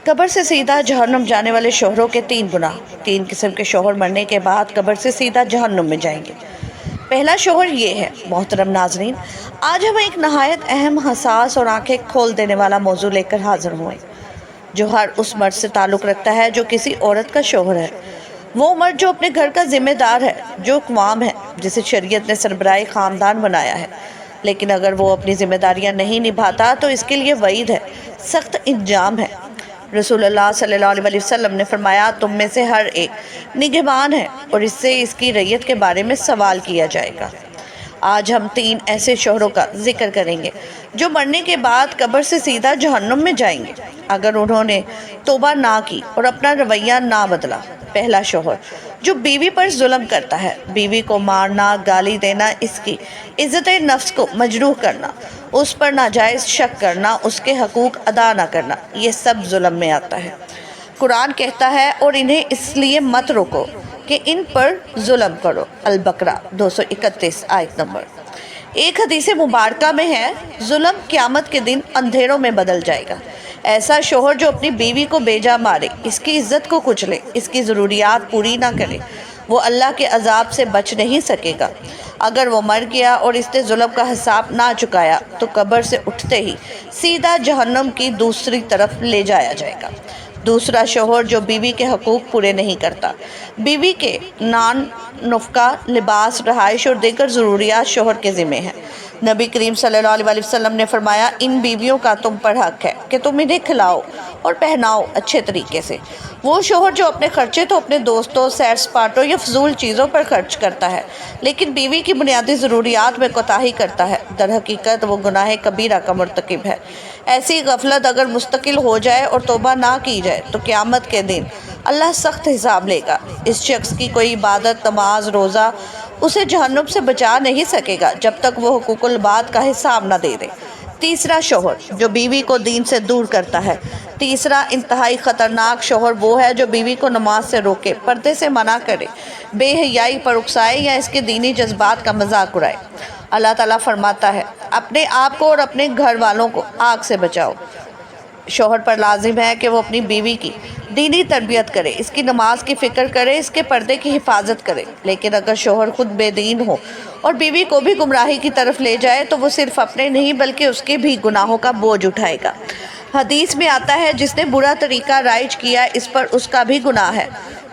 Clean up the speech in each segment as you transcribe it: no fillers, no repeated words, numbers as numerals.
قبر سے سیدھا جہنم جانے والے شوہروں کے 3 گناہ۔ 3 قسم کے شوہر مرنے کے بعد قبر سے سیدھا جہنم میں جائیں گے۔ پہلا شوہر یہ ہے۔ محترم ناظرین، آج ہم ایک نہایت اہم، حساس اور آنکھیں کھول دینے والا موضوع لے کر حاضر ہوئے جو ہر اس مرد سے تعلق رکھتا ہے جو کسی عورت کا شوہر ہے۔ وہ مرد جو اپنے گھر کا ذمہ دار ہے، جو اقوام ہے، جسے شریعت نے سربراہ خاندان بنایا ہے، لیکن اگر وہ اپنی ذمہ داریاں نہیں نبھاتا تو اس کے لیے وعید ہے، سخت انجام ہے۔ رسول اللہ صلی اللہ علیہ وسلم نے فرمایا، تم میں سے ہر ایک نگہبان ہے اور اس سے اس کی رعیت کے بارے میں سوال کیا جائے گا۔ آج ہم 3 ایسے شوہروں کا ذکر کریں گے جو مرنے کے بعد قبر سے سیدھا جہنم میں جائیں گے اگر انہوں نے توبہ نہ کی اور اپنا رویہ نہ بدلا۔ پہلا شوہر جو بیوی پر ظلم کرتا ہے، بیوی کو مارنا، گالی دینا، اس کی عزت نفس کو مجروح کرنا، اس پر ناجائز شک کرنا، اس کے حقوق ادا نہ کرنا، یہ سب ظلم میں آتا ہے۔ قرآن کہتا ہے، اور انہیں اس لیے مت روکو کہ ان پر ظلم کرو۔ البقرہ 231 آیت نمبر۔ ایک حدیث مبارکہ میں ہے، ظلم قیامت کے دن اندھیروں میں بدل جائے گا۔ ایسا شوہر جو اپنی بیوی کو بیجا مارے، اس کی عزت کو کچلے، اس کی ضروریات پوری نہ کرے، وہ اللہ کے عذاب سے بچ نہیں سکے گا۔ اگر وہ مر گیا اور اس نے ظلم کا حساب نہ چکایا تو قبر سے اٹھتے ہی سیدھا جہنم کی دوسری طرف لے جایا جائے گا۔ دوسرا شوہر جو بیوی کے حقوق پورے نہیں کرتا۔ بیوی کے نان، نفقہ، لباس، رہائش اور دیگر ضروریات شوہر کے ذمہ ہیں۔ نبی کریم صلی اللہ علیہ وسلم نے فرمایا، ان بیویوں کا تم پر حق ہے کہ تم انہیں کھلاؤ اور پہناؤ اچھے طریقے سے۔ وہ شوہر جو اپنے خرچے تو اپنے دوستوں، سیر سپاٹوں یا فضول چیزوں پر خرچ کرتا ہے، لیکن بیوی کی بنیادی ضروریات میں کوتاہی کرتا ہے، در حقیقت وہ گناہ کبیرہ کا مرتکب ہے۔ ایسی غفلت اگر مستقل ہو جائے اور توبہ نہ کی جائے تو قیامت کے دن اللہ سخت حساب لے گا۔ اس شخص کی کوئی عبادت، نماز، روزہ اسے جہنم سے بچا نہیں سکے گا جب تک وہ حقوق العباد کا حساب نہ دے دے۔ تیسرا شوہر جو بیوی کو دین سے دور کرتا ہے۔ تیسرا انتہائی خطرناک شوہر وہ ہے جو بیوی کو نماز سے روکے، پردے سے منع کرے، بے حیائی پر اکسائے یا اس کے دینی جذبات کا مذاق اڑائے۔ اللہ تعالیٰ فرماتا ہے، اپنے آپ کو اور اپنے گھر والوں کو آگ سے بچاؤ۔ شوہر پر لازم ہے کہ وہ اپنی بیوی کی دینی تربیت کرے، اس کی نماز کی فکر کرے، اس کے پردے کی حفاظت کرے۔ لیکن اگر شوہر خود بے دین ہو اور بیوی کو بھی گمراہی کی طرف لے جائے تو وہ صرف اپنے نہیں بلکہ اس کے بھی گناہوں کا بوجھ اٹھائے گا۔ حدیث میں آتا ہے، جس نے برا طریقہ رائج کیا اس پر اس کا بھی گناہ ہے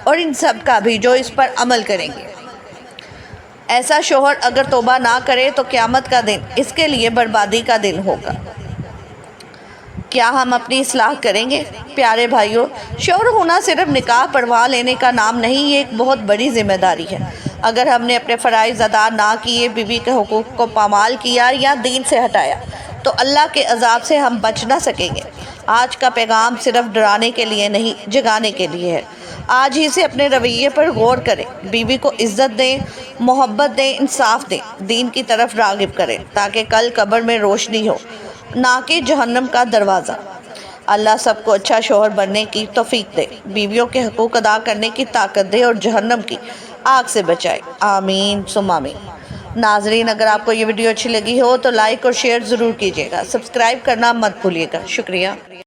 اور ان سب کا بھی جو اس پر عمل کریں گے۔ ایسا شوہر اگر توبہ نہ کرے تو قیامت کا دن اس کے لیے بربادی کا دن ہوگا۔ کیا ہم اپنی اصلاح کریں گے؟ پیارے بھائیوں، شوہر ہونا صرف نکاح پڑھوا لینے کا نام نہیں، یہ ایک بہت بڑی ذمہ داری ہے۔ اگر ہم نے اپنے فرائض ادا نہ کیے، بیوی کے حقوق کو پامال کیا یا دین سے ہٹایا تو اللہ کے عذاب سے ہم بچ نہ سکیں گے۔ آج کا پیغام صرف ڈرانے کے لیے نہیں، جگانے کے لیے ہے۔ آج ہی سے اپنے رویے پر غور کریں، بیوی کو عزت دیں، محبت دیں، انصاف دیں، دین کی طرف راغب کریں تاکہ کل قبر میں روشنی ہو، نہ کہ جہنم کا دروازہ۔ اللہ سب کو اچھا شوہر بننے کی توفیق دے، بیویوں کے حقوق ادا کرنے کی طاقت دے اور جہنم کی آگ سے بچائے۔ آمین ثم آمین۔ ناظرین، اگر آپ کو یہ ویڈیو اچھی لگی ہو تو لائک اور شیئر ضرور کیجیے گا، سبسکرائب کرنا مت بھولیے گا۔ شکریہ۔